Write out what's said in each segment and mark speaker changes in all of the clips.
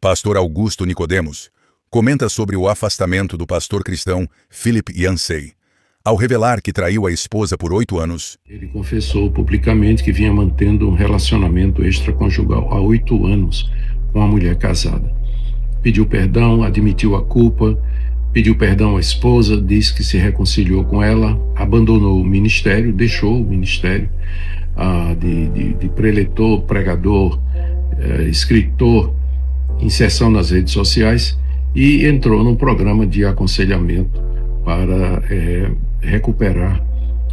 Speaker 1: pastor Augusto Nicodemos, comenta sobre o afastamento do pastor cristão Philip Yancey, ao revelar que traiu a esposa por 8 anos.
Speaker 2: Ele confessou publicamente que vinha mantendo um relacionamento extraconjugal há 8 anos com uma mulher casada. Pediu perdão, admitiu a culpa, pediu perdão à esposa, disse que se reconciliou com ela, abandonou o ministério, deixou o ministério de preletor, pregador, escritor, inserção nas redes sociais, e entrou num programa de aconselhamento para recuperar,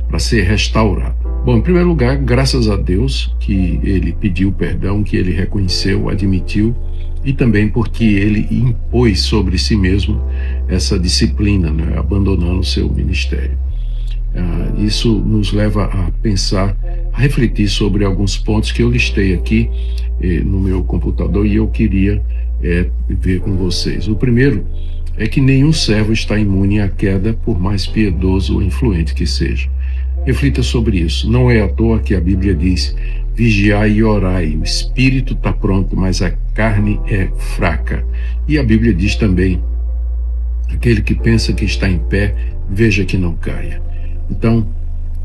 Speaker 2: para ser restaurado. Bom, em primeiro lugar, graças a Deus que ele pediu perdão, que ele reconheceu, admitiu, e também porque ele impôs sobre si mesmo essa disciplina, né, abandonando o seu ministério. Isso nos leva a pensar, a refletir sobre alguns pontos que eu listei aqui no meu computador e eu queria ver com vocês. O primeiro é que nenhum servo está imune à queda, por mais piedoso ou influente que seja. Reflita sobre isso. Não é à toa que a Bíblia diz: vigiai e orai, o espírito está pronto, mas a carne é fraca. E a Bíblia diz também: aquele que pensa que está em pé, veja que não caia. Então,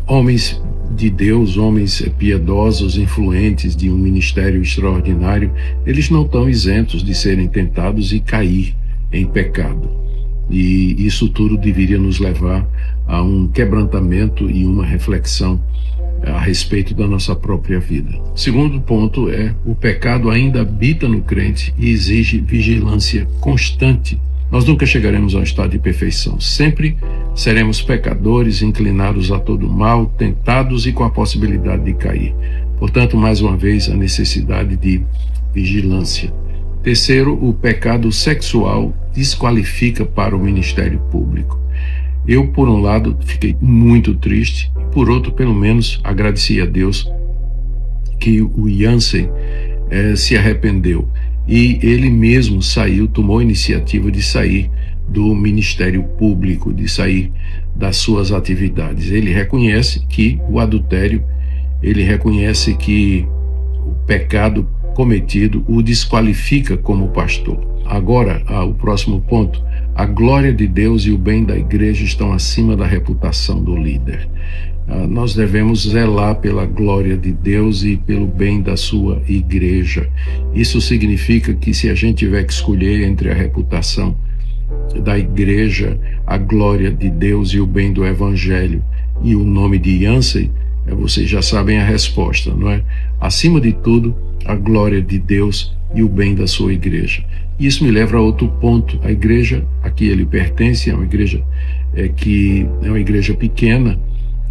Speaker 2: homens de Deus, homens piedosos, influentes, de um ministério extraordinário, eles não estão isentos de serem tentados e cair em pecado. E isso tudo deveria nos levar a um quebrantamento e uma reflexão a respeito da nossa própria vida. Segundo ponto é: o pecado ainda habita no crente e exige vigilância constante. Nós nunca chegaremos a um estado de perfeição. Sempre seremos pecadores, inclinados a todo mal, tentados e com a possibilidade de cair. Portanto, mais uma vez, a necessidade de vigilância. Terceiro, o pecado sexual desqualifica para o ministério público. Eu, por um lado, fiquei muito triste, por outro, pelo menos, agradeci a Deus que o Yancey se arrependeu. E ele mesmo tomou a iniciativa de sair do ministério público, de sair das suas atividades. Ele reconhece que o adultério, ele reconhece que o pecado cometido o desqualifica como pastor. Agora, o próximo ponto: a glória de Deus e o bem da igreja estão acima da reputação do líder. Nós devemos zelar pela glória de Deus e pelo bem da sua igreja. Isso significa que, se a gente tiver que escolher entre a reputação da igreja, a glória de Deus e o bem do evangelho e o nome de Yancey, vocês já sabem a resposta, não é? Acima de tudo, a glória de Deus e o bem da sua igreja. Isso me leva a outro ponto. A igreja a que ele pertence é uma igreja que é uma igreja pequena,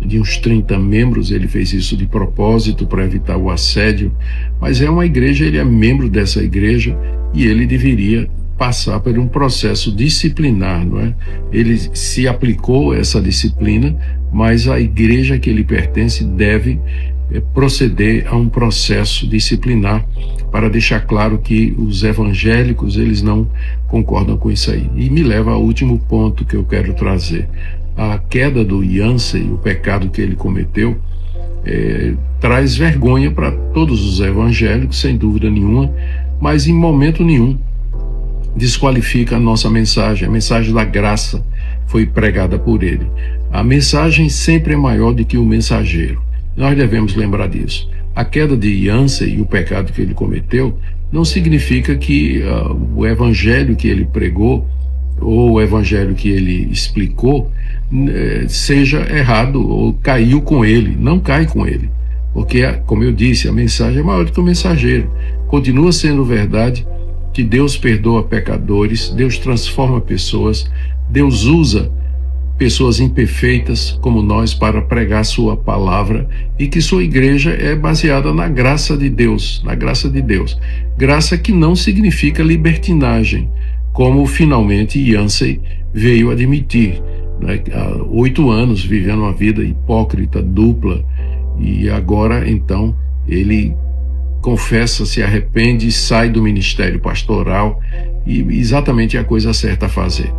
Speaker 2: de uns 30 membros. Ele fez isso de propósito para evitar o assédio, mas é uma igreja, ele é membro dessa igreja e ele deveria passar por um processo disciplinar, não é? Ele se aplicou essa disciplina, mas a igreja a que ele pertence deve proceder a um processo disciplinar para deixar claro que os evangélicos, eles não concordam com isso aí. E me leva ao último ponto que eu quero trazer. A queda do Yancey, o pecado que ele cometeu, traz vergonha para todos os evangélicos, sem dúvida nenhuma, mas em momento nenhum desqualifica a nossa mensagem. A mensagem da graça foi pregada por ele. A mensagem sempre é maior do que o mensageiro. Nós devemos lembrar disso. A queda de Yancey e o pecado que ele cometeu não significa que o evangelho que ele pregou ou o evangelho que ele explicou seja errado ou caiu com ele. Não cai com ele, porque, como eu disse, a mensagem é maior do que o mensageiro. Continua sendo verdade que Deus perdoa pecadores, Deus transforma pessoas, Deus usa pessoas imperfeitas como nós para pregar sua palavra, e que sua igreja é baseada na graça de Deus, na graça de Deus. Graça que não significa libertinagem, como finalmente Yancey veio admitir, né? Há 8 anos vivendo uma vida hipócrita, dupla, e agora então ele confessa, se arrepende, sai do ministério pastoral, e exatamente é a coisa certa a fazer.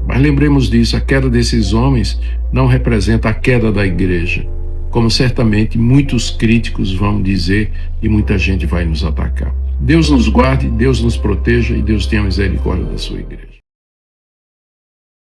Speaker 2: Mas lembremos disso: a queda desses homens não representa a queda da igreja, como certamente muitos críticos vão dizer e muita gente vai nos atacar. Deus nos guarde, Deus nos proteja e Deus tenha misericórdia da sua igreja.